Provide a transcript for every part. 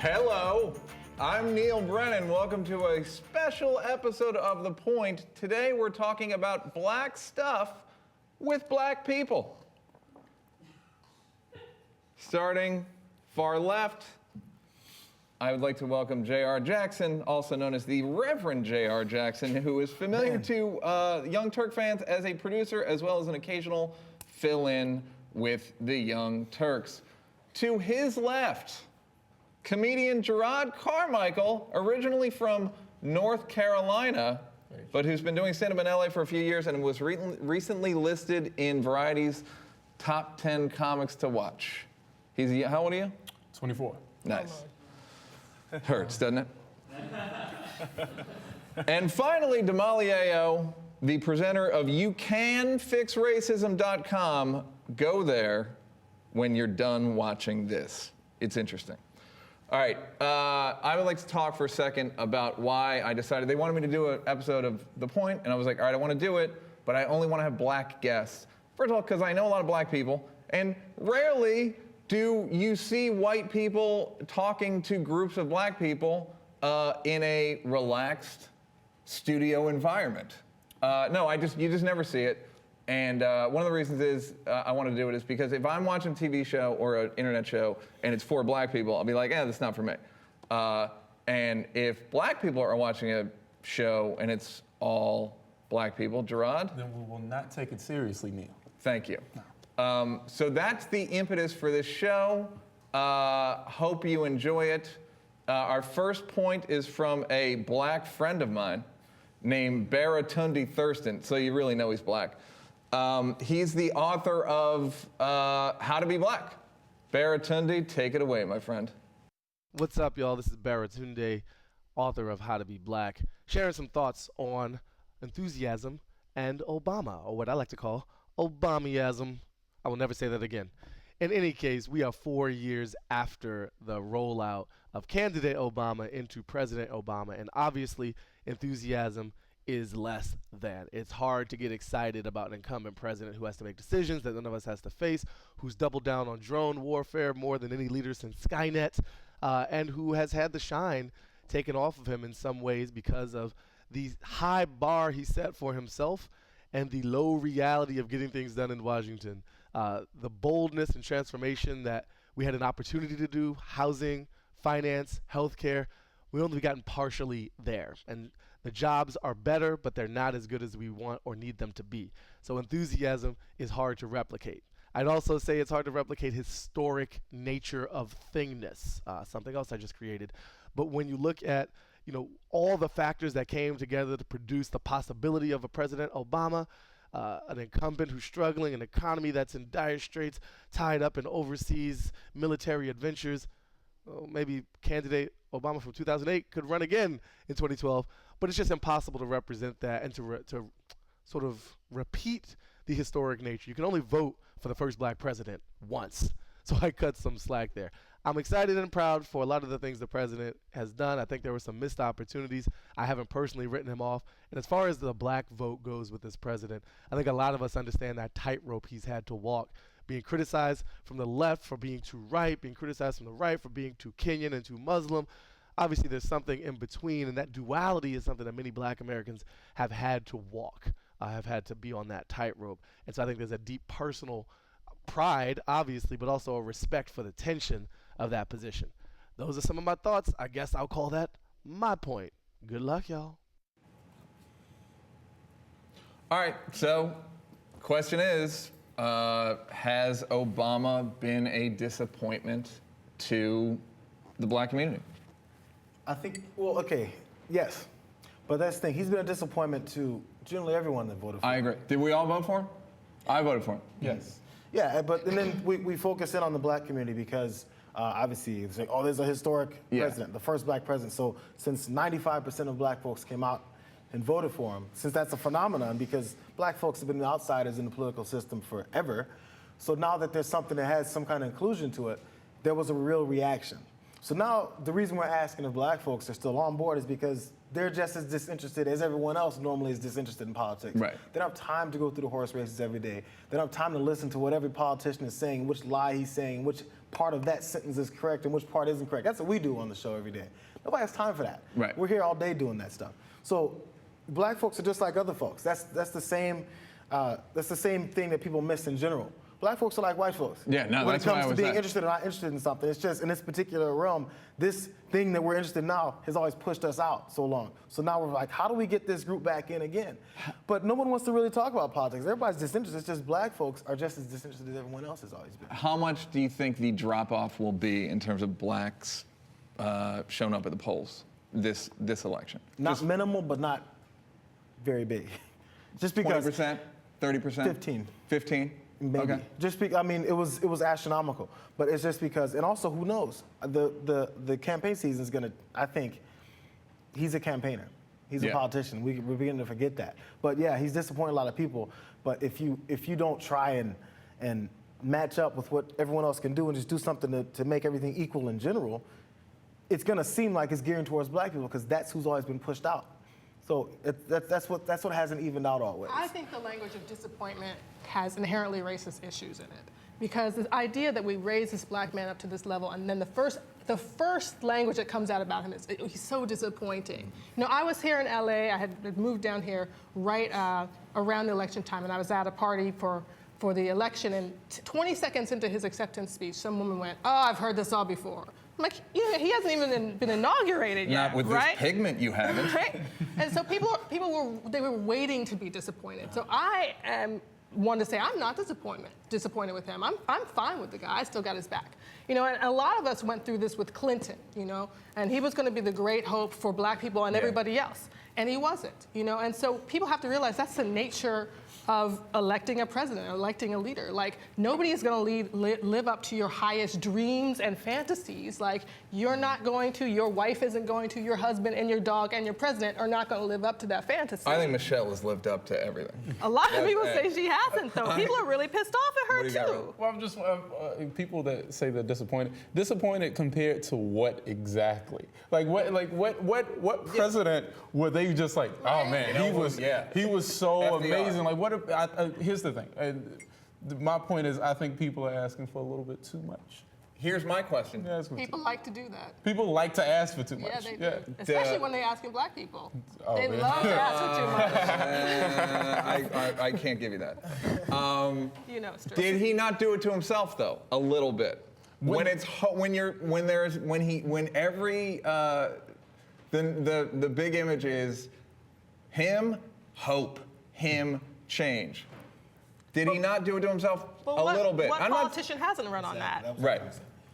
Hello, I'm Neal Brennan. Welcome to a special episode of The Point. Today we're talking about black stuff with black people. Starting far left, I would like to welcome Jayar Jackson, also known as the Reverend Jayar Jackson, who is familiar to Young Turk fans as a producer as well as an occasional fill-in with the Young Turks. To his left, comedian Jerrod Carmichael, originally from North Carolina, but who's been doing stand-up in LA for a few years and was recently listed in Variety's top 10 comics to watch. How old are you? 24. Nice. Hurts, doesn't it? And finally, Damali Ayo, the presenter of YouCanFixRacism.com. Go there when you're done watching this. It's interesting. All right, I would like to talk for a second about why I decided they wanted me to do an episode of The Point, and I was like, all right, I want to do it, but I only want to have black guests. First of all, because I know a lot of black people, and rarely do you see white people talking to groups of black people in a relaxed studio environment. You just never see it. And one of the reasons is I want to do it is because if I'm watching a TV show or an internet show and it's for black people, I'll be like, that's not for me. And if black people are watching a show and it's all black people, Jerrod? Then we will not take it seriously, Neal. Thank you. No. So that's the impetus for this show. Hope you enjoy it. Our first point is from a black friend of mine named Baratunde Thurston, so you really know he's black. He's the author of How to Be Black. Baratunde, take it away, my friend. What's up, y'all? This is Baratunde, author of How to Be Black, sharing some thoughts on enthusiasm and Obama, or what I like to call Obamiasm. I will never say that again. In any case, we are 4 years after the rollout of candidate Obama into President Obama, and obviously enthusiasm is less than. It's hard to get excited about an incumbent president who has to make decisions that none of us has to face, who's doubled down on drone warfare more than any leader since Skynet, and who has had the shine taken off of him in some ways because of the high bar he set for himself and the low reality of getting things done in Washington. The boldness and transformation that we had an opportunity to do, housing, finance, healthcare, we only gotten partially there. And the jobs are better, but they're not as good as we want or need them to be. So enthusiasm is hard to replicate. I'd also say it's hard to replicate historic nature of thingness, something else I just created. But when you look at all the factors that came together to produce the possibility of a President Obama, an incumbent who's struggling, an economy that's in dire straits, tied up in overseas military adventures, maybe candidate Obama from 2008 could run again in 2012, but it's just impossible to represent that and to sort of repeat the historic nature. You can only vote for the first black president once, so I cut some slack there. I'm excited and proud for a lot of the things the president has done. I think there were some missed opportunities. I haven't personally written him off. And as far as the black vote goes with this president, I think a lot of us understand that tightrope he's had to walk, being criticized from the left for being too right, being criticized from the right for being too Kenyan and too Muslim. Obviously, there's something in between, and that duality is something that many black Americans have had to walk, have had to be on that tightrope. And so I think there's a deep personal pride, obviously, but also a respect for the tension of that position. Those are some of my thoughts. I guess I'll call that my point. Good luck, y'all. All right, so question is, has Obama been a disappointment to the black community? I think, yes. But that's the thing, he's been a disappointment to generally everyone that voted for him. I agree. Did we all vote for him? I voted for him. Yes. Yeah, and then we focus in on the black community because obviously it's like, there's a historic president, the first black president. So since 95% of black folks came out and voted for him, since that's a phenomenon because black folks have been outsiders in the political system forever, so now that there's something that has some kind of inclusion to it, there was a real reaction. So now the reason we're asking if black folks are still on board is because they're just as disinterested as everyone else normally is disinterested in politics. Right. They don't have time to go through the horse races every day. They don't have time to listen to what every politician is saying, which lie he's saying, which part of that sentence is correct and which part isn't correct. That's what we do on the show every day. Nobody has time for that. Right. We're here all day doing that stuff. So black folks are just like other folks. That's the same thing that people miss in general. Black folks are like white folks. Yeah, no, when that's it why I comes to was being that. interested or not interested in something, it's just in this particular realm, this thing that we're interested in now has always pushed us out so long. So now we're like, how do we get this group back in again? But no one wants to really talk about politics. Everybody's disinterested. It's just black folks are just as disinterested as everyone else has always been. How much do you think the drop-off will be in terms of blacks showing up at the polls this election? Not minimal, but not very big. Just because 20%? 30%? 15. 15? Maybe. Okay. I mean, it was astronomical, but it's just because, and also who knows? The campaign season is gonna. I think he's a campaigner. He's a politician. We're beginning to forget that. But yeah, he's disappointed a lot of people. But if you don't try and match up with what everyone else can do and just do something to make everything equal in general, it's gonna seem like it's gearing towards black people because that's who's always been pushed out. So that's what hasn't evened out always. I think the language of disappointment has inherently racist issues in it. Because the idea that we raise this black man up to this level and then the first language that comes out about him is, he's so disappointing. You know, I was here in LA, I had moved down here right around the election time, and I was at a party for the election, and 20 seconds into his acceptance speech, some woman went, "Oh, I've heard this all before." I'm like, he hasn't even been inaugurated yet, Not with right? this pigment you haven't. Right? And so people were waiting to be disappointed. So I am one to say I'm not disappointed with him. I'm fine with the guy. I still got his back. You know, and a lot of us went through this with Clinton, you know, and he was going to be the great hope for black people and everybody else. And he wasn't, you know, and so people have to realize that's the nature of electing a president, electing a leader. Like, nobody is going to live up to your highest dreams and fantasies. Like, you're not going to, your wife isn't going to, your husband and your dog and your president are not going to live up to that fantasy. I think Michelle has lived up to everything. A lot of people say she hasn't, though. People are really pissed off at her, What do you got, too. Ron? Well, I'm just people that say they're disappointed. Disappointed compared to what exactly? Like what president were they just like? Oh man, he was so FDR. amazing. Like what? Here's the thing. My point is, I think people are asking for a little bit too much. Here's my question. They're asking for People like to do that. People like to ask for too much. Yeah, they do. Especially when they're asking black people. Oh, They man. love to ask for too much. I can't give you that. You know, it's true. Did he not do it to himself though? A little bit. The big image is him, hope, him, change. Did he not do it to himself a little bit? What politician hasn't run on that? Right.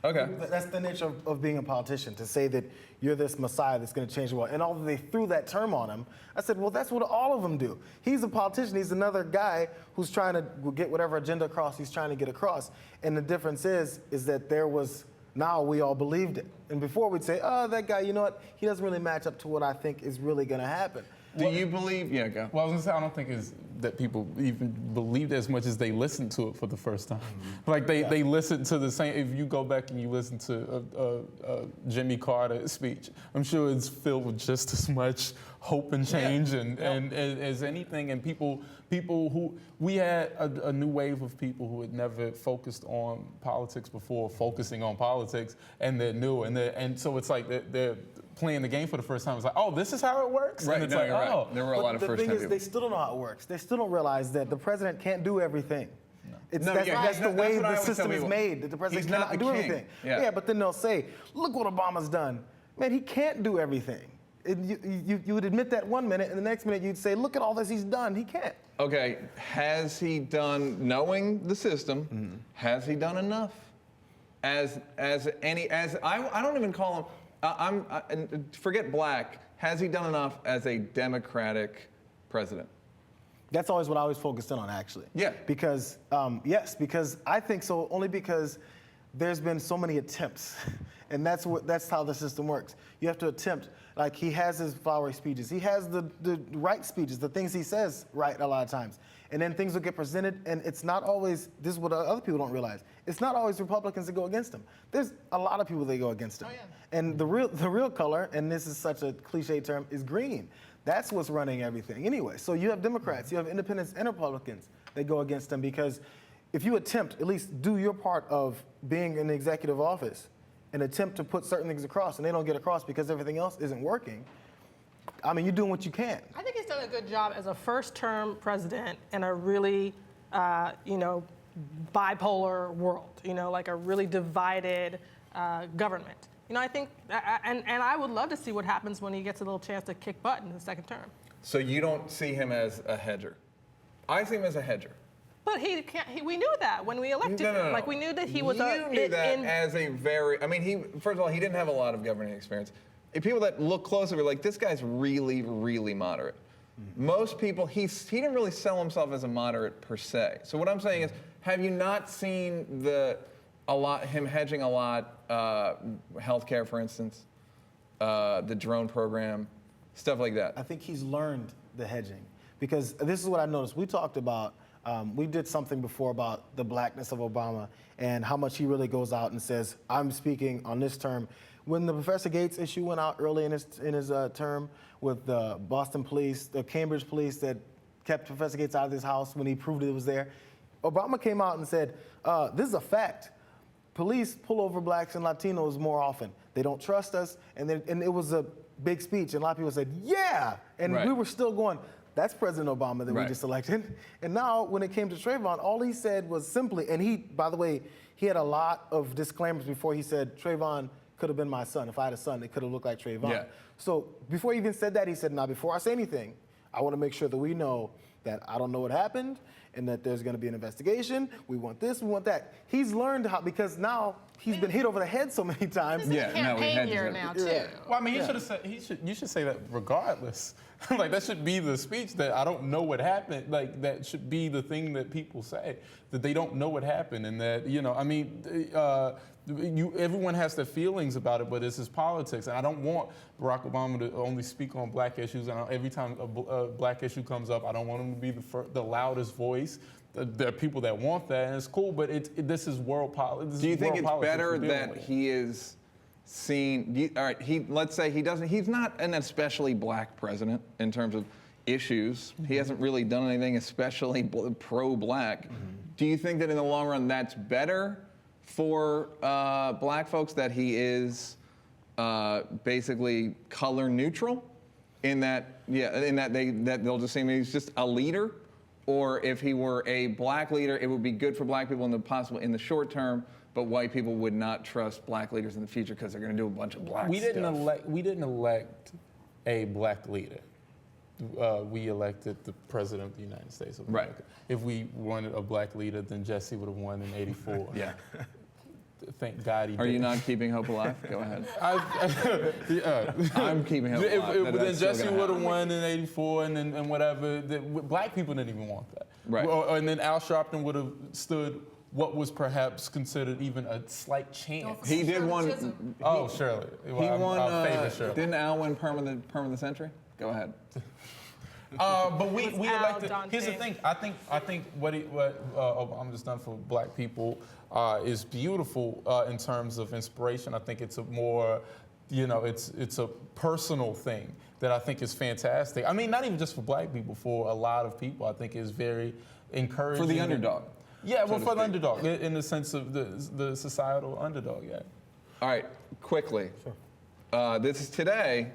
Okay. That's the nature of being a politician, to say that you're this messiah that's going to change the world. And although they threw that term on him, I said, well, that's what all of them do. He's a politician. He's another guy who's trying to get whatever agenda across he's trying to get across. And the difference is that now we all believed it. And before we'd say, oh, that guy, you know what? He doesn't really match up to what I think is really going to happen. Do you believe? Yeah, go. Well, I was gonna say, I don't think it's that people even believed as much as they listened to it for the first time. Like they listened to the same. If you go back and you listen to Jimmy Carter's speech, I'm sure it's filled with just as much hope and change and as anything. And people who we had a new wave of people who had never focused on politics before, focusing on politics, and they're new and so it's like they're playing the game for the first time. It's like, oh, this is how it works? Right, And it's no, like, you're oh. right. There were a lot of first-time The thing is, people. they still don't know how it works. They still don't realize that the president can't do everything. That's No, the that's way what I the always tell system is people. made, that the president He's not cannot the do king. anything. Yeah. But then they'll say, look what Obama's done. Man, he can't do everything. You would admit that one minute, and the next minute you'd say, look at all this he's done. He can't. Okay, has he done, knowing the system, has he done enough? I don't even call him, forget black, has he done enough as a Democratic president? That's always what I always focused in on, actually. Yeah. Because, yes, because I think so, only because there's been so many attempts. And that's how the system works. You have to attempt. Like, he has his flowery speeches. He has the right speeches, the things he says right a lot of times. And then things will get presented, and it's not always, this is what other people don't realize, it's not always Republicans that go against him. There's a lot of people that go against him. Oh, yeah. And the real color, and this is such a cliche term, is green. That's what's running everything anyway. So you have Democrats, you have independents and Republicans that go against him because if you attempt, at least do your part of being in the executive office and attempt to put certain things across and they don't get across because everything else isn't working, I mean, you're doing what you can. I think he's done a good job as a first-term president in a really, bipolar world, like a really divided government. I think, and I would love to see what happens when he gets a little chance to kick butt in the second term. So you don't see him as a hedger? I see him as a hedger. But he can't. We knew that when we elected him. No. Like we knew that he was You knew that as a very. I mean, first of all, he didn't have a lot of governing experience. If people that look closer were like, this guy's really, really moderate. Most people, he didn't really sell himself as a moderate per se. So what I'm saying is, have you not seen him hedging a lot, healthcare, for instance, the drone program, stuff like that? I think he's learned the hedging because this is what I noticed. We talked about, we did something before about the blackness of Obama and how much he really goes out and says, I'm speaking on this term. When the Professor Gates issue went out early in his term with the Boston police, the Cambridge police that kept Professor Gates out of his house when he proved it was there, Obama came out and said, this is a fact. Police pull over blacks and Latinos more often. They don't trust us, and it was a big speech, and a lot of people said, yeah, and we were still going, that's President Obama that we just elected. And now, when it came to Trayvon, all he said was simply, and he, by the way, he had a lot of disclaimers before he said, Trayvon could have been my son. If I had a son, it could have looked like Trayvon. Yeah. So before he even said that, he said, now, before I say anything, I want to make sure that we know that I don't know what happened and that there's going to be an investigation. We want this, we want that. He's learned how, because now he's been hit over the head so many times. This is a campaign year now, too. Yeah. Well, I mean, he should have said, you should say that regardless. Like, that should be the speech, that I don't know what happened. Like, that should be the thing that people say, that they don't know what happened. And that, everyone has their feelings about it, but this is politics. And I don't want Barack Obama to only speak on black issues. And every time a black issue comes up, I don't want him to be the loudest voice. There are people that want that, and it's cool, but this is world politics. Do you think it's better that he is seen, let's say he's not an especially black president in terms of issues. He hasn't really done anything especially pro-black. Do you think that in the long run that's better for black folks, that he is basically color neutral, in that they'll just see him he's just a leader? Or if he were a black leader, it would be good for black people in the short term, but white people would not trust black leaders in the future because they're going to do a bunch of black stuff. We didn't elect a black leader. We elected the president of the United States of America. Right. If we wanted a black leader, then Jesse would have won in '84. Yeah. Thank God he did. Are you not keeping hope alive? Go ahead. Yeah. I'm keeping hope alive. Then Jesse would have won in '84 and whatever. Black people didn't even want that. Right. And then Al Sharpton would have stood what was perhaps considered even a slight chance. He did one. Shirley. He won. Favorite Shirley. Didn't Al win perm of the century? Go ahead. But we elected. Here's the thing. I think what Obama's done for black people is beautiful in terms of inspiration. I think it's a more, it's a personal thing that I think is fantastic. I mean, not even just for black people, for a lot of people, I think is very encouraging. For the underdog. Yeah, well, for the underdog, in the sense of the societal underdog. Yeah. All right, quickly. Sure. This is today.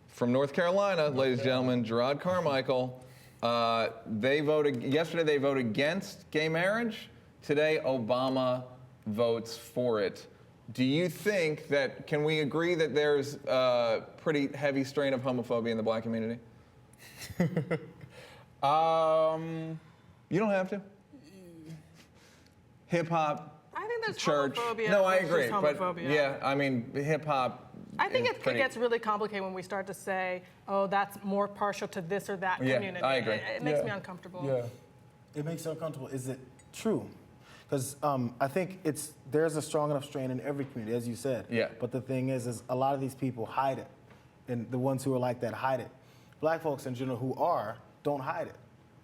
From North Carolina, ladies and gentlemen, Jerrod Carmichael. Yesterday they voted against gay marriage. Today, Obama votes for it. Do you think that, can we agree that there's a pretty heavy strain of homophobia in the black community? You don't have to. Hip hop. I think there's church. Homophobia. No, I agree. But yeah, I mean, hip hop. I think it gets really complicated when we start to say, oh, that's more partial to this or that community. I agree. It makes me uncomfortable. Yeah. It makes you uncomfortable. Is it true? Because I think there's a strong enough strain in every community, as you said. Yeah. But the thing is a lot of these people hide it. And the ones who are like that hide it. Black folks in general who don't hide it.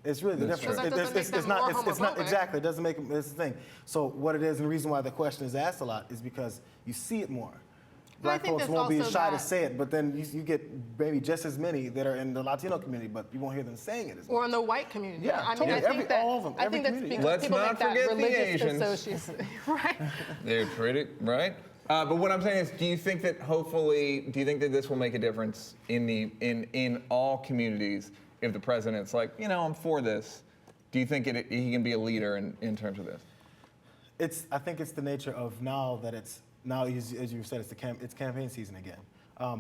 It's really the difference. It's not exactly. It doesn't make them. It's the thing. So what it is, and the reason why the question is asked a lot is because you see it more. black think folks that's won't be also shy to that. say it, but then you get maybe just as many that are in the Latino community, but you won't hear them saying it as much. Or in the white community. Yeah, I mean, I totally. think that, All of them, I every think that's community, because yeah. Let's people not make that forget the religious Asians. association. Right. They're pretty, right? But what I'm saying is, do you think that this will make a difference in all communities if the president's like, I'm for this? Do you think he can be a leader in terms of this? I think it's the nature of now that as you said, it's campaign season again.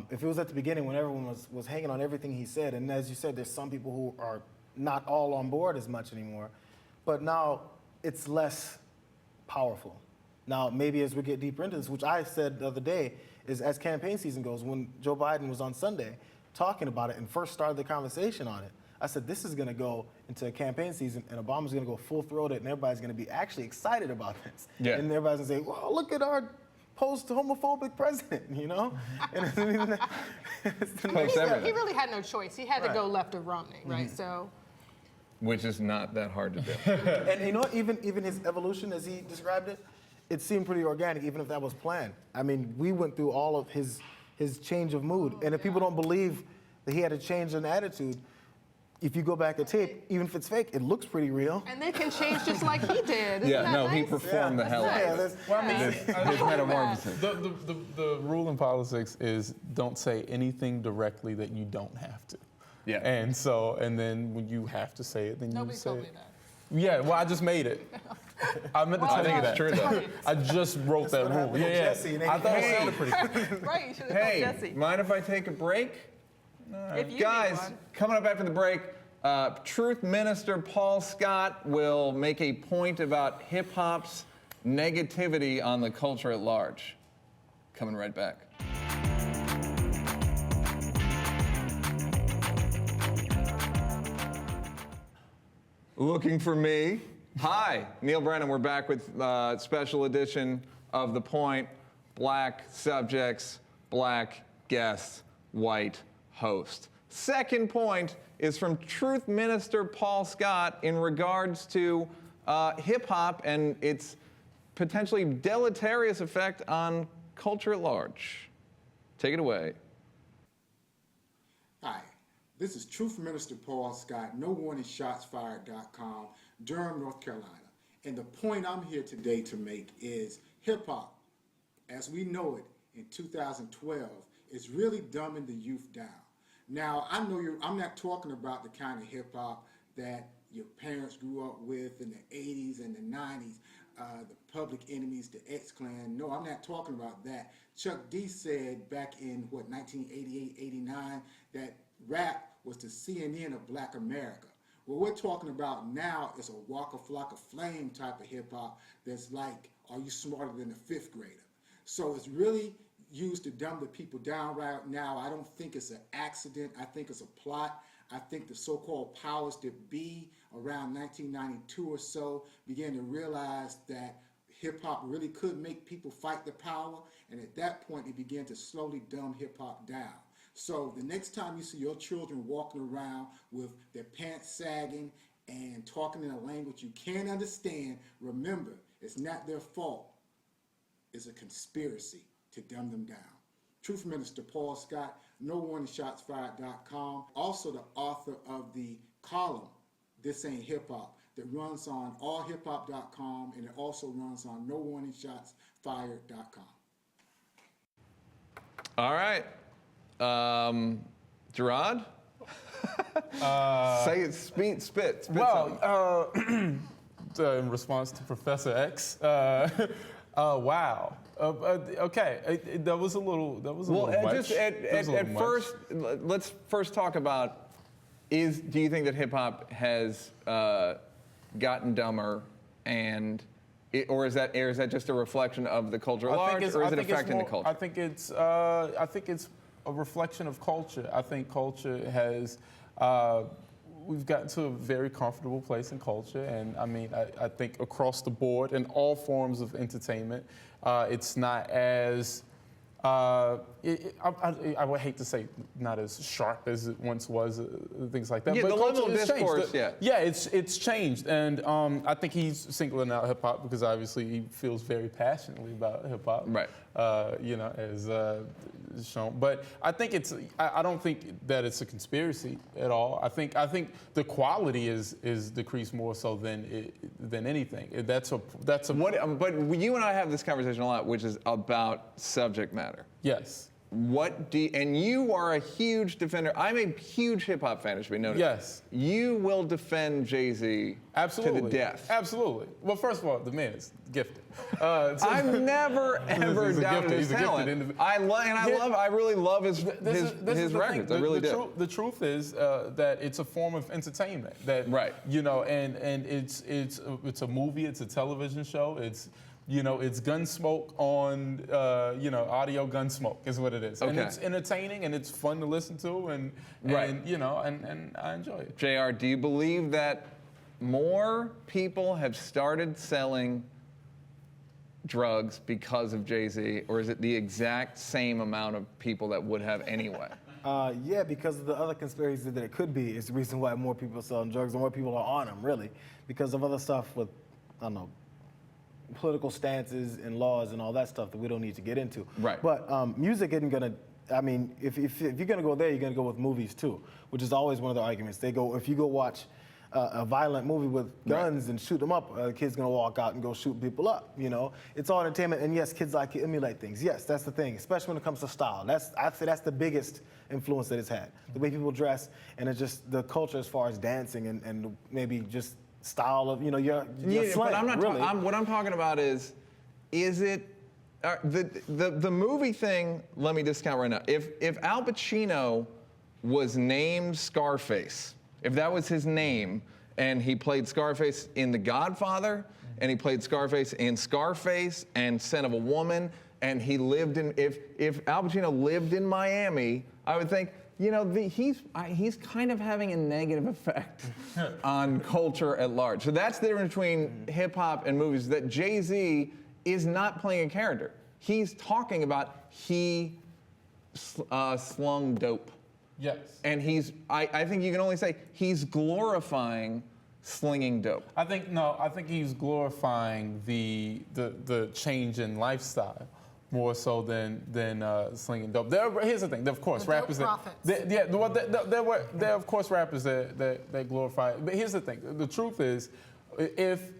If it was at the beginning when everyone was hanging on everything he said, and as you said, there's some people who are not all on board as much anymore, but now it's less powerful. Now, maybe as we get deeper into this, which I said the other day, is as campaign season goes, when Joe Biden was on Sunday talking about it and first started the conversation on it, I said, this is going to go into a campaign season, and Obama's going to go full-throated, and everybody's going to be actually excited about this. Yeah. And everybody's going to say, well, look at our post-homophobic president, And it's the Close everything. He really had no choice. He had to go left of Romney, right? So. Which is not that hard to do. And you know what? Even his evolution, as he described it, it seemed pretty organic, even if that was planned. I mean, we went through all of his change of mood. And if people don't believe that he had a change in attitude, if you go back a tape, even if it's fake, it looks pretty real. And they can change just like he did. Isn't that he nice? performed the hell out of it. Well, I mean, His metamorphosis. the rule in politics is don't say anything directly that you don't have to. Yeah. And then when you have to say it, then Nobody you say told me it. that. Yeah, well, I just made it. I meant to tell I think you it's that. true, though. I just wrote that rule. happened to Jesse, and I thought it Hey. sounded pretty good. Right, you should have told Jesse. Mind if I take a break? If you Guys, need one. coming up after the break, Truth Minister Paul Scott will make a point about hip-hop's negativity on the culture at large. Coming right back. Looking for me? Hi, Neal Brennan. We're back with a special edition of The Point. Black subjects, black guests, white host. Second point is from Truth Minister Paul Scott in regards to hip-hop and its potentially deleterious effect on culture at large. Take it away. Hi, this is Truth Minister Paul Scott, NoWarningShotsFired.com, Durham, North Carolina. And the point I'm here today to make is hip-hop, as we know it in 2012, is really dumbing the youth down. Now, I know I'm not talking about the kind of hip-hop that your parents grew up with in the 80s and the 90s, the Public Enemies, the X-Clan. No, I'm not talking about that. Chuck D said back in, 1988, 89, that rap was the CNN of Black America. What we're talking about now is a Waka Flocka Flame type of hip-hop that's like, are you smarter than a fifth grader? So it's really used to dumb the people down right now. I don't think it's an accident. I think it's a plot. I think the so-called powers that be around 1992 or so began to realize that hip-hop really could make people fight the power, and at that point, they began to slowly dumb hip-hop down. So the next time you see your children walking around with their pants sagging and talking in a language you can't understand, remember, it's not their fault. It's a conspiracy to dumb them down. Truth Minister Paul Scott, NoWarningShotsFired.com. Also the author of the column, This Ain't Hip Hop, that runs on allhiphop.com, and it also runs on NoWarningShotsFired.com. All right. Jerrod? Say it, spit something. Well, in response to Professor X, wow. Okay, that was a little. Well, much. just That was a little at much. first, let's first talk about, do you think that hip-hop has gotten dumber, or is that just a reflection of the culture at large, or is it affecting the culture? I think it's a reflection of culture. I think culture has, we've gotten to a very comfortable place in culture, and I mean, I think across the board in all forms of entertainment, it's not as, I would hate to say not as sharp as it once was, things like that. Yeah, but the level of culture has discourse, changed. yeah. It's changed, and I think he's singling out hip hop because obviously he feels very passionately about hip hop. Right. as shown. But I think I don't think that it's a conspiracy at all. I think the quality is decreased more so than anything. That's a But you and I have this conversation a lot, which is about subject matter. yes. And you are a huge defender. I'm a huge hip hop fan, it should be noted. Yes. You will defend Jay-Z Absolutely. to the death. Absolutely. Well, first of all, the man is gifted. I've never ever He's a doubted gifted- his he's a gifted talent. individual. I really love his This is the records. thing. I really do. The truth is that it's a form of entertainment. That Right. and it's a movie. It's a television show. It's Gunsmoke on audio Gunsmoke is what it is. And Okay. it's entertaining and it's fun to listen to and Right. and I enjoy it. JR, do you believe that more people have started selling drugs because of Jay-Z, or is it the exact same amount of people that would have anyway? Yeah, because of the other conspiracy that it could be is the reason why more people are selling drugs and more people are on them, really, because of other stuff with, I don't know, political stances and laws and all that stuff that we don't need to get into. Right. But music isn't gonna. I mean, if you're gonna go there, you're gonna go with movies too, which is always one of the arguments. If you go watch a violent movie with guns and shoot them up, a kid's gonna walk out and go shoot people up. It's all entertainment, and yes, kids like to emulate things. Yes, that's the thing, especially when it comes to style. I'd say that's the biggest influence that it's had. The way people dress, and it's just the culture as far as dancing and maybe just style of your slang. But I'm not. Really. What I'm talking about is it the movie thing? Let me discount right now. If Al Pacino was named Scarface, if that was his name, and he played Scarface in The Godfather, and he played Scarface in Scarface and Scent of a Woman, and he lived in if Al Pacino lived in Miami, I would think. He's kind of having a negative effect on culture at large. So that's the difference between hip hop and movies. That Jay-Z is not playing a character. He's talking about he slung dope. Yes. And I think you can only say he's glorifying slinging dope. I think he's glorifying the change in lifestyle more so than slinging dope. Here's the thing. Of course, The rappers dope that there are of course rappers that glorify it. But here's the thing. The truth is, if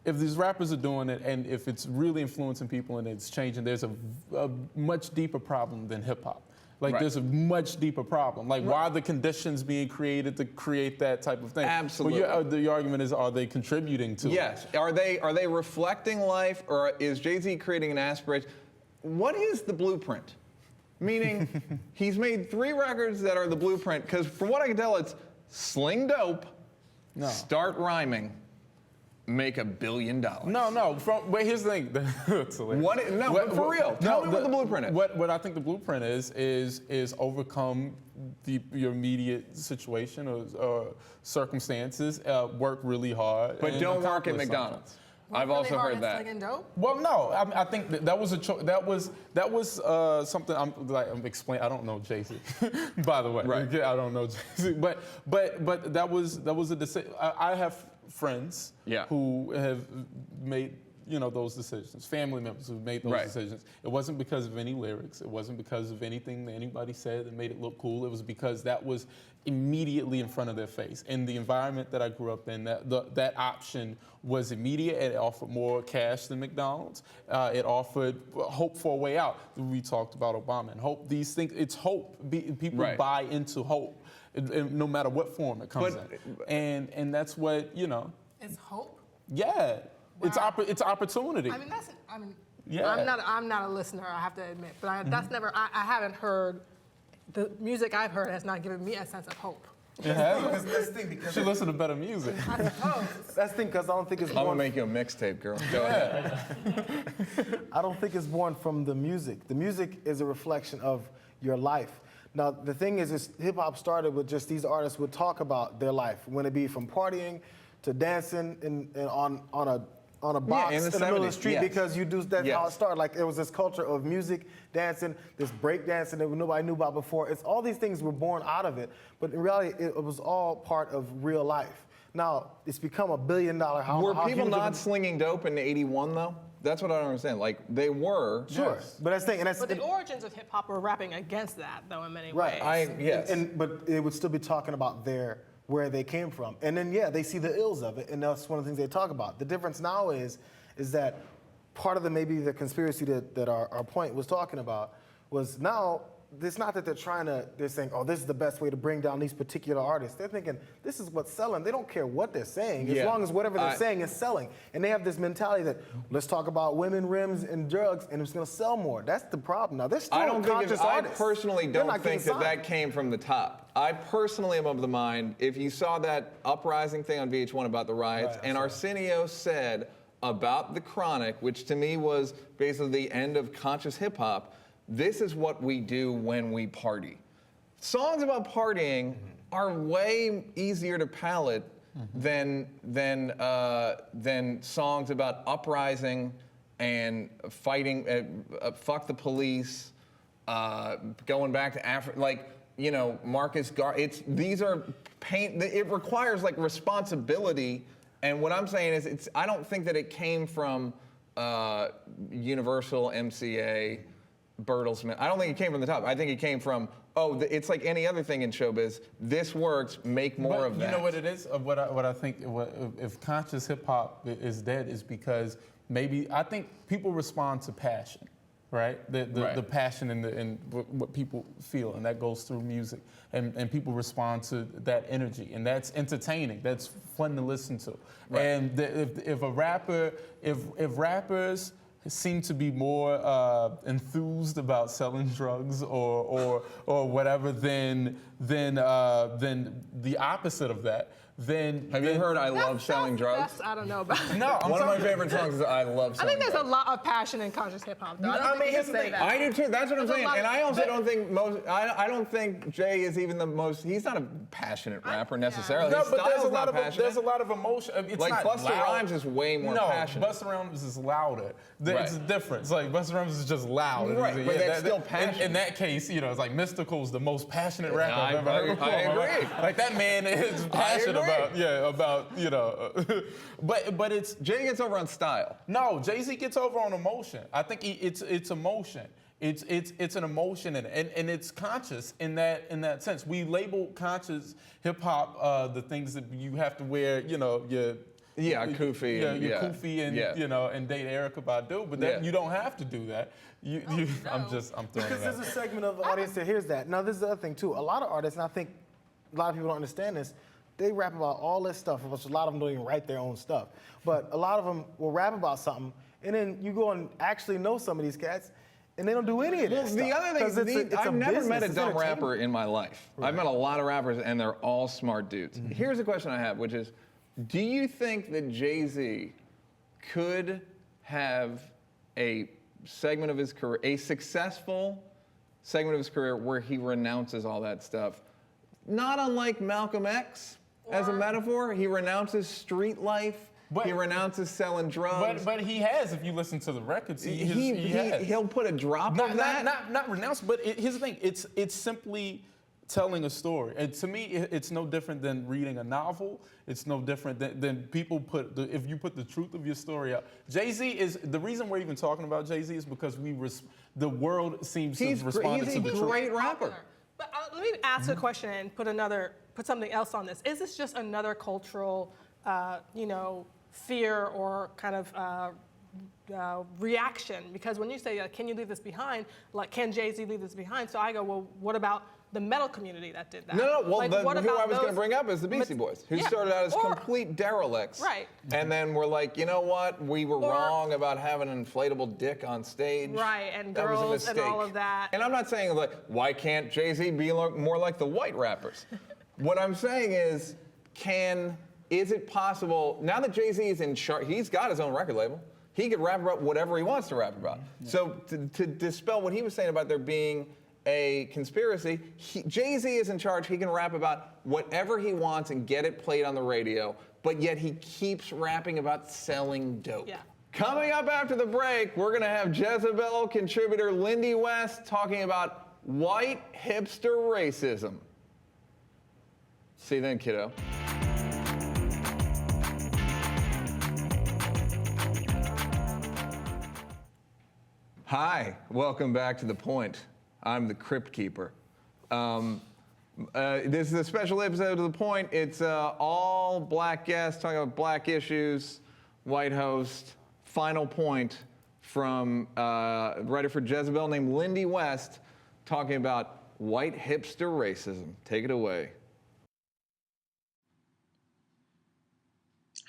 these rappers are doing it and if it's really influencing people and it's changing, there's a much deeper problem than hip hop. Like there's a much deeper problem. Like why are the conditions being created to create that type of thing? Absolutely. Well, the argument is, are they contributing to it? Yes. Are they reflecting life, or is Jay-Z creating an aspiration? What is the blueprint? Meaning, he's made 3 records that are the blueprint, because from what I can tell, it's sling dope, start rhyming, make $1 billion. No. But here's the thing. That's hilarious. For real. Tell me what the blueprint is. What I think the blueprint is overcome your immediate situation or circumstances, work really hard. But and don't work at accomplish something. McDonald's. I've also heard that. Slinging dope? Well, no, I think that was that was something I'm explaining. I don't know Jay-Z, by the way. Right. I don't know Jay-Z, but that was a decision. I have friends who have made those decisions. Family members who've made those decisions. It wasn't because of any lyrics. It wasn't because of anything that anybody said that made it look cool. It was because that was immediately in front of their face. In the environment that I grew up in, that option was immediate. It offered more cash than McDonald's. It offered hope for a way out. We talked about Obama and hope. These things, it's hope. People buy into hope, no matter what form it comes in. And that's what, It's hope? Yeah. Wow. It's opportunity. I'm not a listener, I have to admit, but that's never. I haven't heard. The music I've heard has not given me a sense of hope. That's the thing, because should listen to better music. I suppose. That's the thing, because I don't think it's I'm gonna born. make you a mixtape, girl. Go ahead. I don't think it's born from the music. The music is a reflection of your life. Now, the thing is hip hop started with just these artists would talk about their life, when it be from partying to dancing on a box in in the the middle of the 70s, street, yes. because that's how it Yes. started. Like, it was this culture of music, dancing, this break dancing that nobody knew about before. It's all these things were born out of it, but in reality, it was all part of real life. Now, it's become $1 billion. Were people not slinging dope in '81 though? That's what I don't understand. Like, they were. Sure, but that's the thing, and that's But the origins of hip hop were rapping against that, though, in many right. ways. Yes. But it would still be talking about where they came from, and then they see the ills of it, and that's one of the things they talk about. The difference now is that part of maybe the conspiracy that our point was talking about was now. It's not that they're saying, oh, this is the best way to bring down these particular artists. They're thinking, this is what's selling. They don't care what they're saying, as long as whatever they're saying is selling. And they have this mentality that, let's talk about women, rims, and drugs, and it's going to sell more. That's the problem. Now, they're still conscious artists. I personally don't think that came from the top. I personally am of the mind, if you saw that uprising thing on VH1 about the riots, and Arsenio said about the Chronic, which to me was basically the end of conscious hip hop, this is what we do when we party. Songs about partying are way easier to palate than songs about uprising and fighting, fuck the police, going back to Africa. Like, you know, Marcus these are pain. It requires like responsibility. And what I'm saying is, I don't think that it came from Universal, MCA, Bertelsmann. I don't think it came from the top. I think it came from, it's like any other thing in showbiz. This works, make more of that. You know what it is? What I think, if conscious hip hop is dead, is because I think people respond to passion, right? The passion and what people feel, and that goes through music. And people respond to that energy, and that's entertaining. That's fun to listen to. Right. And if rappers seem to be more enthused about selling drugs or whatever than the opposite of that. Have you heard I love selling drugs? I don't know about it. No, one of my favorite songs is I love selling drugs. I think there's a lot of passion in conscious hip hop, though. I think you can say that. I do too. That's what I'm saying. And I also don't think I don't think Jay is even the most. He's not a passionate rapper necessarily. No, His but style's not passionate. there's a lot of emotion. It's like not Busta loud. Rhymes is way more passionate. No, Busta Rhymes is louder. It's a difference. Like Busta Rhymes is just loud. Right, but that's still passionate. In that case, you know, it's like Mystikal's the most passionate rapper I've ever heard before. I agree. Like that man is passionate about you know, but it's Jay gets over on style. No, Jay-Z gets over on emotion. I think it's emotion. It's an emotion and it's conscious in that sense. We label conscious hip hop the things that you have to wear, you know, your Koofy. Koofy and you know, and date Erykah Badu, but you don't have to do that. I'm throwing because it there's out. a segment of the audience that hears that. Now, this is the other thing too. A lot of artists, and I think a lot of people don't understand this, they rap about all this stuff, which a lot of them don't even write their own stuff. But a lot of them will rap about something, and then you go and actually know some of these cats, and they don't do any of this stuff. The other thing is, I've never met a dumb rapper in my life. Right. I've met a lot of rappers, and they're all smart dudes. Mm-hmm. Here's a question I have, which is, do you think that Jay-Z could have a segment of his career, a successful segment of his career where he renounces all that stuff? Not unlike Malcolm X, as a metaphor. He renounces street life. He renounces selling drugs. But he has, if you listen to the records, he has. He'll put a drop of that. Not renounce, but here's the thing. It's simply telling a story. And to me, it's no different than reading a novel. It's no different than people if you put the truth of your story out. Jay-Z is, the reason we're even talking about Jay-Z is because the world seems to have responded to the truth. He's a great rapper. But let me ask a question and put something else on this. Is this just another cultural, fear or kind of reaction? Because when you say, can you leave this behind? Like, can Jay-Z leave this behind? So I go, well, what about the metal community that did that? No. Well, like, who I was going to bring up is the Beastie Boys, who started out as complete derelicts. Right. And then we're like, you know what? We were wrong about having an inflatable dick on stage. Right, and that was a girls and mistake. all of that. And I'm not saying, like, why can't Jay-Z be more like the white rappers? What I'm saying is, is it possible, now that Jay-Z is in charge, he's got his own record label, he could rap about whatever he wants to rap about. Yeah. So to dispel what he was saying about there being a conspiracy, Jay-Z is in charge. He can rap about whatever he wants and get it played on the radio, but yet he keeps rapping about selling dope. Yeah. Coming up after the break, we're gonna have Jezebel contributor Lindy West talking about white hipster racism. See you then, kiddo. Hi, welcome back to The Point. I'm the Crypt Keeper. This is a special episode of The Point. It's all black guests talking about black issues, white host. Final point from a writer for Jezebel named Lindy West talking about white hipster racism. Take it away.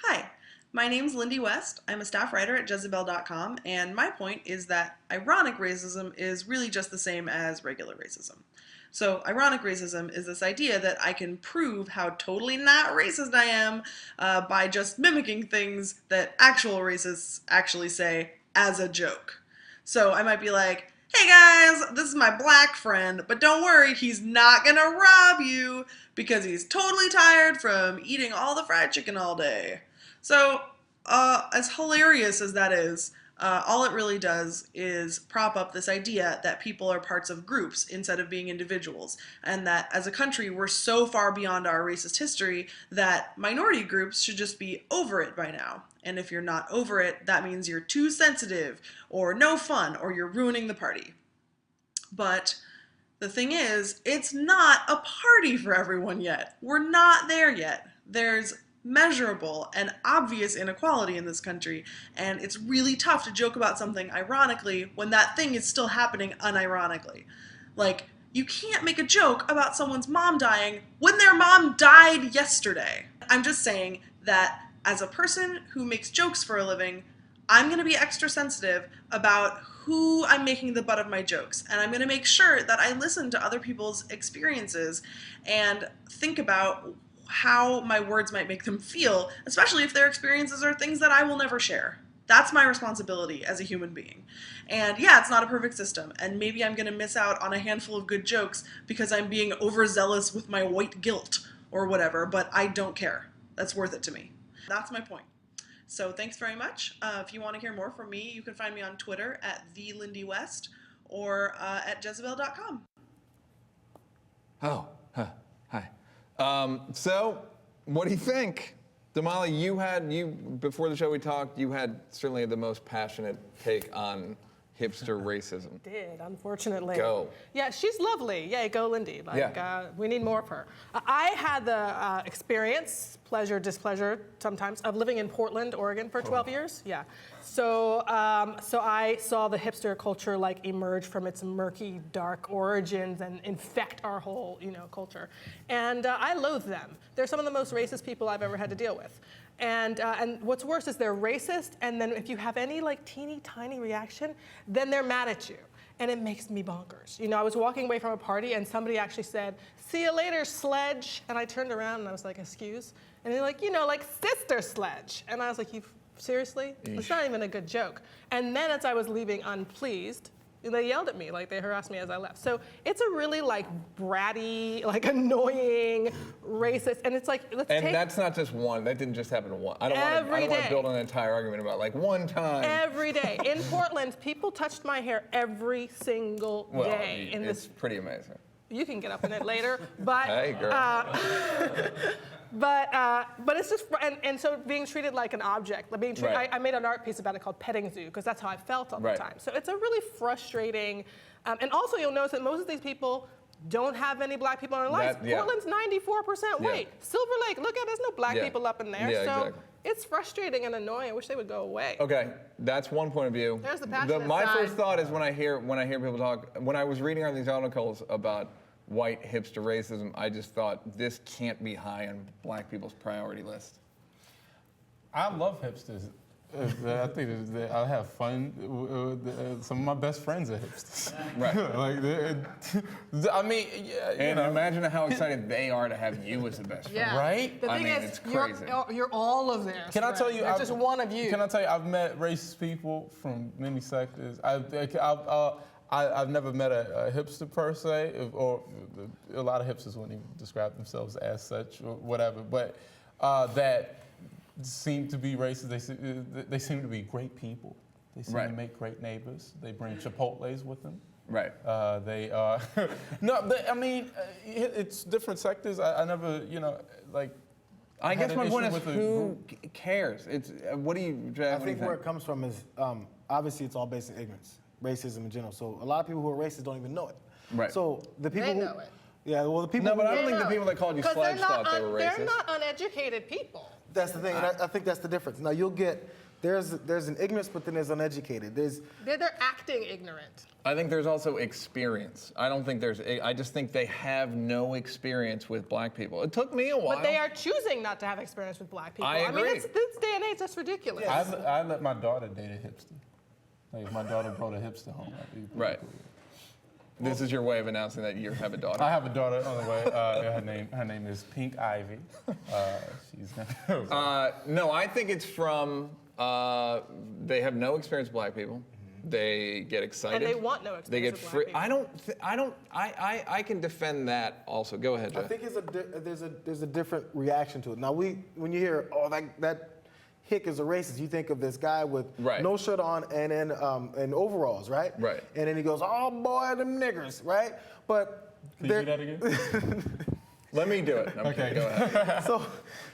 Hi, my name's Lindy West. I'm a staff writer at Jezebel.com, and my point is that ironic racism is really just the same as regular racism. So ironic racism is this idea that I can prove how totally not racist I am by just mimicking things that actual racists actually say as a joke. So I might be like, hey guys, this is my black friend, but don't worry, he's not gonna rob you because he's totally tired from eating all the fried chicken all day. So, as hilarious as that is, all it really does is prop up this idea that people are parts of groups instead of being individuals, and that as a country we're so far beyond our racist history that minority groups should just be over it by now. And if you're not over it, that means you're too sensitive, or no fun, or you're ruining the party. But the thing is, it's not a party for everyone yet. We're not there yet. There's measurable and obvious inequality in this country, and it's really tough to joke about something ironically when that thing is still happening unironically. Like, you can't make a joke about someone's mom dying when their mom died yesterday. I'm just saying that as a person who makes jokes for a living, I'm going to be extra sensitive about who I'm making the butt of my jokes, and I'm going to make sure that I listen to other people's experiences and think about how my words might make them feel, especially if their experiences are things that I will never share. That's my responsibility as a human being. And yeah, it's not a perfect system, and maybe I'm going to miss out on a handful of good jokes because I'm being overzealous with my white guilt or whatever, but I don't care. That's worth it to me. That's my point. So thanks very much. If you want to hear more from me, you can find me on Twitter at @TheLindyWest or at Jezebel.com. Oh, hi. So, what do you think? Damali, before the show we talked, you had certainly the most passionate take on hipster racism. Did, unfortunately. Go. Yeah, she's lovely. Yay, go Lindy. We need more of her. I had the experience, pleasure, displeasure sometimes, of living in Portland, Oregon for 12 years. Yeah. So I saw the hipster culture emerge from its murky, dark origins and infect our whole, culture. And I loathe them. They're some of the most racist people I've ever had to deal with. And what's worse is they're racist, and then if you have any teeny tiny reaction, then they're mad at you. And it makes me bonkers. I was walking away from a party and somebody actually said, "See you later, sledge." And I turned around and I was like, "Excuse?" And they're like, sister sledge. And I was like, seriously? It's not even a good joke. And then as I was leaving unpleased, they yelled at me, they harassed me as I left. So it's a really bratty, annoying, racist, and it's And that's not just one. That didn't just happen once. I don't want to build an entire argument about one time. Every day. In Portland, people touched my hair every single day. It's pretty amazing. You can get up in it later, but hey, girl. But it's just, and so being treated like an object, Right. I made an art piece about it called Petting Zoo, because that's how I felt all the Right. time. So it's a really frustrating, and also you'll notice that most of these people don't have any black people in their lives. Yeah. Portland's 94% white. Yeah. Silver Lake, look at, there's no black Yeah. people up in there. Yeah, so exactly. it's frustrating and annoying. I wish they would go away. Okay, that's one point of view. There's the passionate My side. first thought is when I hear people talk, when I was reading all these articles about white hipster racism, I just thought this can't be high on black people's priority list. I love hipsters. I think that I have fun. Some of my best friends are hipsters. Right. And imagine how excited they are to have you as the best friend. Yeah. Right? The thing is, it's crazy. you're all of theirs. Can I tell you? There's just one of you. Can I tell you? I've met racist people from many sectors. I've never met a hipster per se, or a lot of hipsters wouldn't even describe themselves as such or whatever. But that seem to be racist. They seem to be great people. They seem Right. to make great neighbors. They bring Chipotles with them. Right. They are it's different sectors. I never, I had guess an my point issue is, with who cares? It's what do you? I think where it comes from is obviously it's all based in ignorance. racism in general. So a lot of people who are racist don't even know it. Right. So the people They who know it. Yeah, well, the people No, but who I don't They think the know people it. that called you 'Cause sludge thought they were racist. They're not uneducated people. That's the thing, and I think that's the difference. Now you'll get there's an ignorance, but then there's uneducated. They're acting ignorant. I think there's also experience. I don't think I just think they have no experience with black people. It took me a while. But they are choosing not to have experience with black people. I mean, agree. this day and age, that's ridiculous. I let my daughter date a hipster. Like if my daughter brought a hipster home, I'd be pretty Right. cool. This is your way of announcing that you have a daughter. I have a daughter on the way. Her name is Pink Ivy. She's No, I think it's from they have no experience with black people. They get excited. And they want no They get experience with free. black I can defend that also. Go ahead, Joe. I think there's a different reaction to it. Now when you hear that hick is a racist, you think of this guy with Right. no shirt on and then and overalls, right? Right. And then he goes, "Oh boy, them niggers," right? But Can you do that again? Let me do it. Okay, go ahead.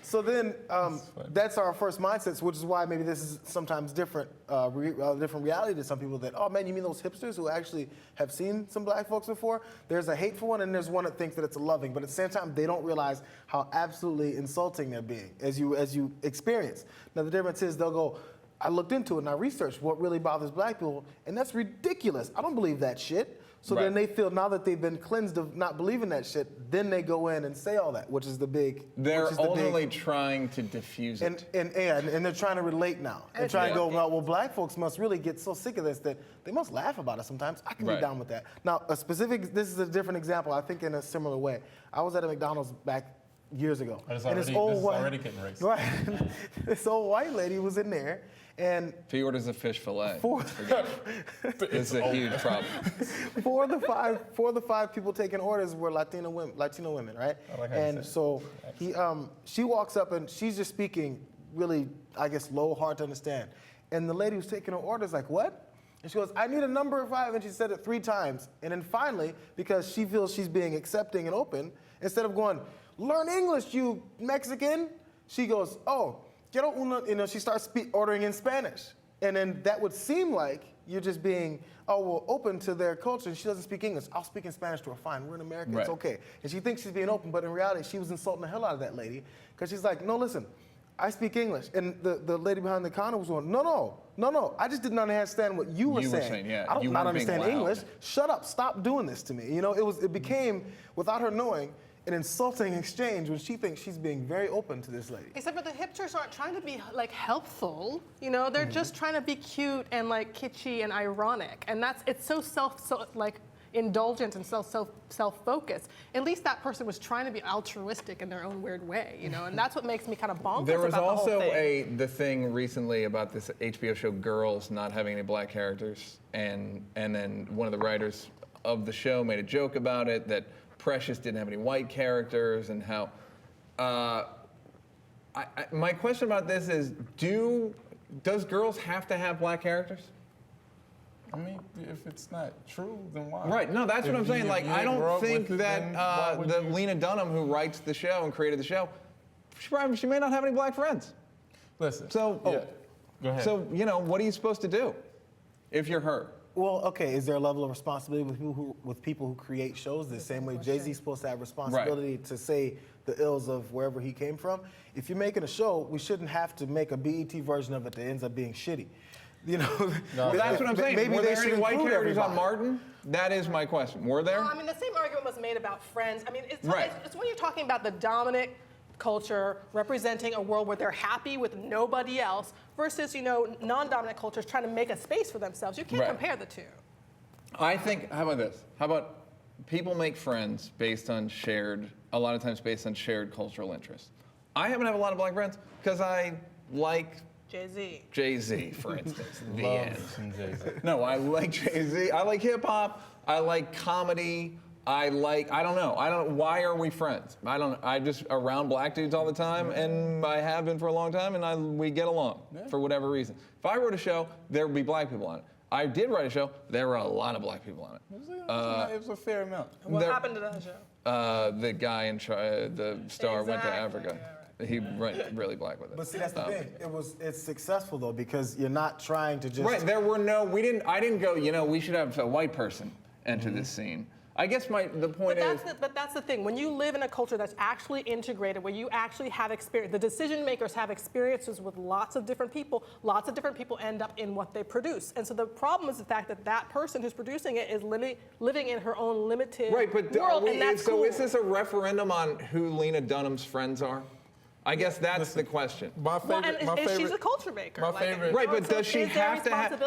So then that's our first mindset, which is why maybe this is sometimes different reality to some people. That, oh man, you mean those hipsters who actually have seen some black folks before? There's a hateful one, and there's one that thinks that it's a loving. But at the same time, they don't realize how absolutely insulting they're being as you experience. Now the difference is they'll go, I looked into it and I researched what really bothers black people, and that's ridiculous. I don't believe that shit. So Right. then they feel now that they've been cleansed of not believing that shit, then they go in and say all that, which is the big. They're which is the big- ultimately trying to diffuse it. and they're trying to relate now. And trying to go, well, black folks must really get so sick of this that they must laugh about it sometimes. I can Right. be down with that. Now, this is a different example, I think in a similar way. I was at a McDonald's back years ago. This is and already getting racist. Right. This old white lady was in there, and If he orders a fish fillet, Four- it's a huge problem. four of the five people taking orders were Latino women, right? I like how you And said so she walks up and she's just speaking really, I guess, low, hard to understand. And the lady who's taking her orders like, what? And she goes, I need a number 5, and she said it 3 times. And then finally, because she feels she's being accepting and open, instead of going, learn English, you Mexican, she goes, oh, quiero uno, she starts ordering in Spanish. And then that would seem like you're just being, open to their culture. And she doesn't speak English. I'll speak in Spanish to her. Fine, we're in America, Right. it's okay. And she thinks she's being open, but in reality, she was insulting the hell out of that lady. Because she's like, no, listen, I speak English. And the lady behind the counter was going, no, I just didn't understand what you were saying. Yeah. I You don't not weren't being understand loud. English. Shut up, stop doing this to me. You know, it became, without her knowing, an insulting exchange when she thinks she's being very open to this lady. Except for the hipsters aren't trying to be like helpful, you know, they're just trying to be cute and like kitschy and ironic. And it's so indulgent and self-focused. At least that person was trying to be altruistic in their own weird way, you know, and that's what makes me kind of bonkers There was about the whole also thing. the thing recently about this HBO show Girls not having any black characters, and then one of the writers of the show made a joke about it, that Precious didn't have any white characters, and how my question about this is, does Girls have to have black characters? I mean, if it's not true, then why? Right, no, that's what I'm saying. Like, I don't think that the Lena Dunham, who writes the show and created the show, she may not have any black friends. Listen. So, yeah. Go ahead. So, what are you supposed to do if you're her? Well, okay, is there a level of responsibility with people who create shows the same way Jay-Z's supposed to have responsibility to say the ills of wherever he came from? If you're making a show, we shouldn't have to make a BET version of it that ends up being shitty. You know, Well, that's what I'm saying. Maybe Were they there should any white include characters on everybody. Martin? That is my question. Were there? Well, I mean, the same argument was made about Friends. I mean, it's when you're talking about the dominant culture representing a world where they're happy with nobody else versus, non-dominant cultures trying to make a space for themselves. You can't Right. compare the two. I think, how about this? How about people make friends a lot of times based on shared cultural interests. I happen to have a lot of black friends because I like Jay-Z. Jay-Z, for instance. The Love end. some Jay-Z. No, I like Jay-Z. I like hip hop. I like comedy. I don't know. Why are we friends? I'm just around black dudes all the time, and I have been for a long time, and we get along for whatever reason. If I wrote a show, there would be black people on it. I did write a show, there were a lot of black people on it. It was a fair amount. What happened to that show? The guy the star went to Exactly, Africa. yeah, right. He went really black with it. But see, that's the thing. It's successful though because you're not trying to just. Right. I didn't go. We should have a white person enter this scene. I guess the point is. But that's the thing. When you live in a culture that's actually integrated, where you actually have experience, the decision makers have experiences with lots of different people end up in what they produce. And so the problem is the fact that that person who's producing it is living in her own limited world, and that's cool. So is this a referendum on who Lena Dunham's friends are? I guess that's the question. She's a culture maker. Right, but does she have to have?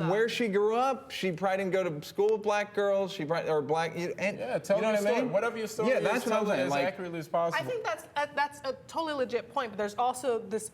Where she grew up, she probably didn't go to school with black girls. She probably or black. Tell your story. I mean? Whatever your story is, tell it as accurately as possible. I think that's a totally legit point. But there's also this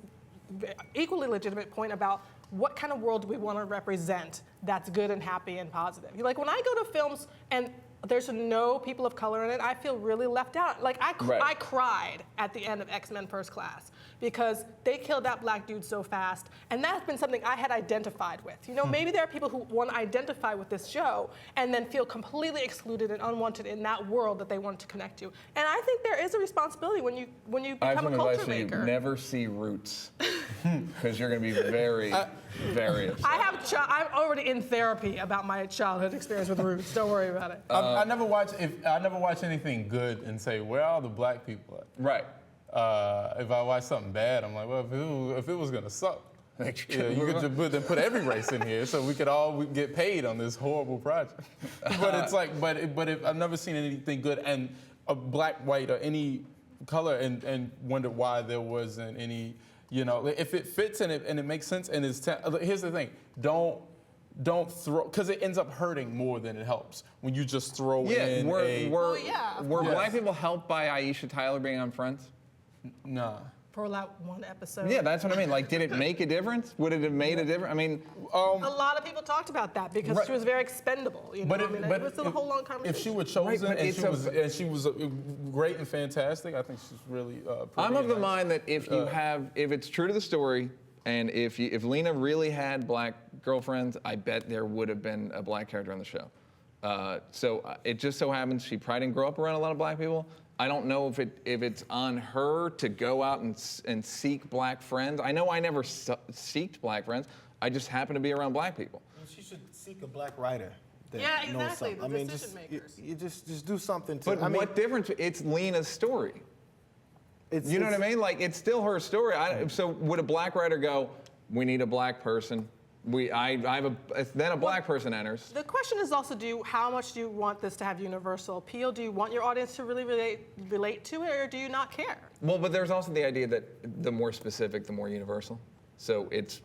equally legitimate point about what kind of world do we want to represent that's good and happy and positive. Like when I go to films and there's no people of color in it, I feel really left out. Like I cried at the end of X-Men First Class because they killed that black dude so fast, and that's been something I had identified with. Maybe there are people who want to identify with this show and then feel completely excluded and unwanted in that world that they want to connect to. And I think there is a responsibility when you become a culture maker. You never see Roots because you're going to be very, very upset. I'm already in therapy about my childhood experience with Roots. Don't worry about it. I never watch anything good and say, where are the black people at? Right. If I watch something bad, I'm like, well, if it was gonna suck, you could put every race in here so we could all get paid on this horrible project. But it's like, but if I've never seen anything good and a black, white, or any color, and wondered why there wasn't any. If it fits and it makes sense and here's the thing, don't throw, because it ends up hurting more than it helps when you just throw in were black people helped by Aisha Tyler being on Friends? Nah. For that one episode. Yeah, that's what I mean. Like, did it make a difference? Would it have made a difference? I mean, a lot of people talked about that because she was very expendable. It was a whole long conversation. If she were chosen and she was great and fantastic, I think she's really. I'm of the mind that if it's true to the story, and if Lena really had black girlfriends, I bet there would have been a black character on the show. So it just so happens she probably didn't grow up around a lot of black people. I don't know if it's on her to go out and seek black friends. I know I never seeked black friends. I just happen to be around black people. She should seek a black writer. Yeah, exactly. The decision makers. You just do something to. But what difference? It's Lena's story. You know what I mean? Like, it's still her story. So would a black writer go, we need a black person? Then a black person enters. The question is also, how much do you want this to have universal appeal? Do you want your audience to really relate to it, or do you not care? Well, but there's also the idea that the more specific, the more universal. So is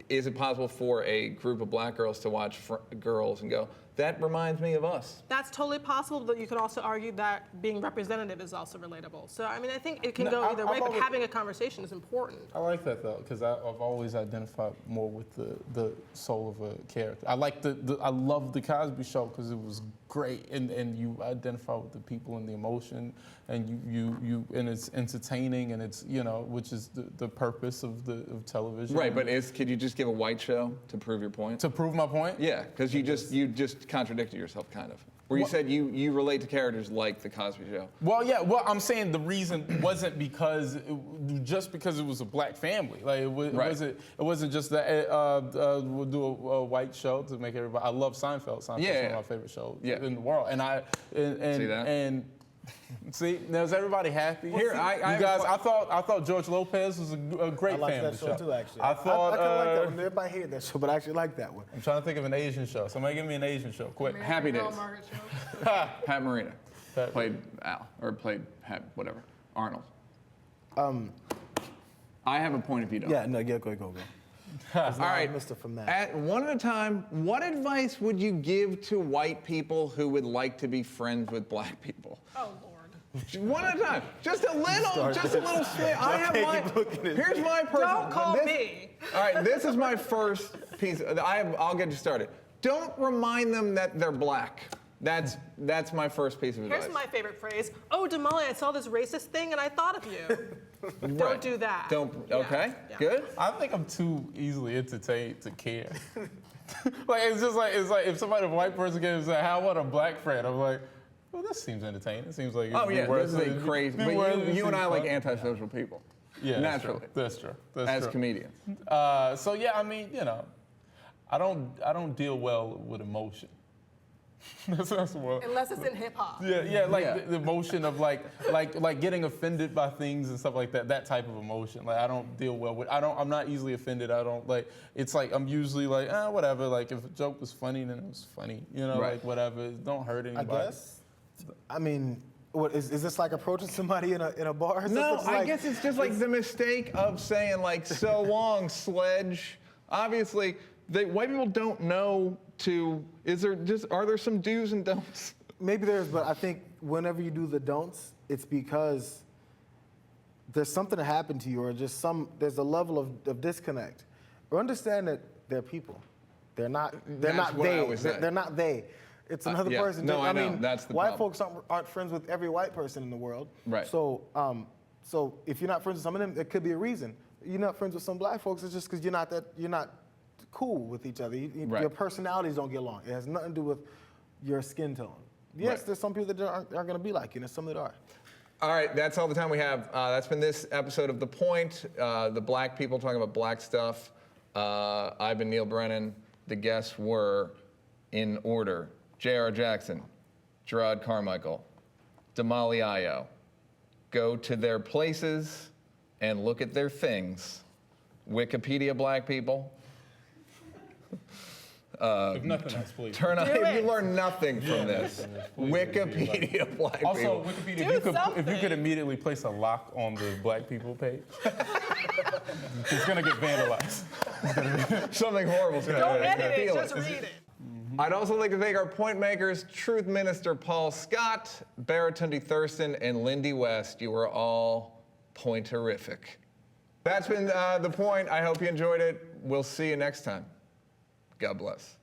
it possible for a group of black girls to watch girls and go, that reminds me of us? That's totally possible, but you could also argue that being representative is also relatable. So, I mean, I think it can go either way, but having a conversation is important. I like that, though, because I've always identified more with the soul of a character. I love the Cosby Show because it was great, and you identify with the people and the emotion, and you and it's entertaining, and it's, which is the purpose of television. Right, but could you just give a white show to prove your point? To prove my point? Yeah, because you just contradicted yourself, kind of. Where you said you relate to characters like the Cosby Show. Well, yeah. Well, I'm saying the reason wasn't just because it was a black family. Like it wasn't just that we'll do a white show to make everybody. I love Seinfeld. Seinfeld's one of my favorite shows in the world. And see, now is everybody happy? Here, I thought George Lopez was a great family show. I like that show too, actually. I thought I kind of like that one. Everybody hated that show, but I actually like that one. I'm trying to think of an Asian show. Somebody give me an Asian show, quick. Happy Days. Pat Morita played Al, or played whatever, Arnold. I have a point if you don't. Yeah, no, go. All right, Mr. From that. One at a time, what advice would you give to white people who would like to be friends with black people? Oh, Lord. One at a time. Just a little split. Here's my person. Don't call me. All right, this is my first piece. I'll get you started. Don't remind them that they're black. That's my first piece of advice. Here's my favorite phrase. Oh, Damali, I saw this racist thing and I thought of you. Don't do that. Okay, good. I think I'm too easily entertained to care. It's like if somebody, a white person, came and said, "How about a black friend?" I'm like, well, this seems entertaining. It seems like Oh yeah, this is a crazy. But you and I like fun. antisocial people. Yeah, naturally. That's true. As comedians. So yeah, I mean, you know, I don't deal well with emotion. that's what. Unless it's in hip hop. Yeah, like the emotion of like getting offended by things and stuff like that. That type of emotion. Like I don't deal well with. I'm not easily offended. I don't like. It's like I'm usually like whatever. Like if a joke was funny, then it was funny. You know, Right. like whatever. Don't hurt anybody. I guess. I mean, what is this like approaching somebody in a bar? Or No, something? I guess it's just like the mistake of saying like so long, sledge. Obviously, white people don't know to. Are there some do's and don'ts? Maybe there's, but I think whenever you do the don'ts, it's because there's something that happened to you, or just there's a level of disconnect. Or understand that they're people. They're not what I always say. They're not they. It's another yeah. person. No, I know. mean, That's the white problem. folks aren't friends with every white person in the world. Right. So if you're not friends with some of them, it could be a reason. You're not friends with some black folks. It's just because you're not cool with each other. Right. Your personalities don't get along. It has nothing to do with your skin tone. Yes, Right. there's some people that aren't going to be like you, and there's some that are. All right, that's all the time we have. That's been this episode of The Point, the black people talking about black stuff. I've been Neal Brennan. The guests were, in order, Jayar Jackson, Jerrod Carmichael, Damali Ayo. Go to their places and look at their things. Wikipedia black people. If nothing else, please. Turn on. You learn nothing from this. please, Wikipedia black Also, people. Wikipedia, if you could immediately place a lock on the black people page, it's gonna get vandalized. Something horrible's going to Don't happen. edit it, Feel just read it. I'd also like to thank our point makers, Truth Minister Paul Scott, Baratunde Thurston, and Lindy West. You were all point-terrific. That's been The Point. I hope you enjoyed it. We'll see you next time. God bless.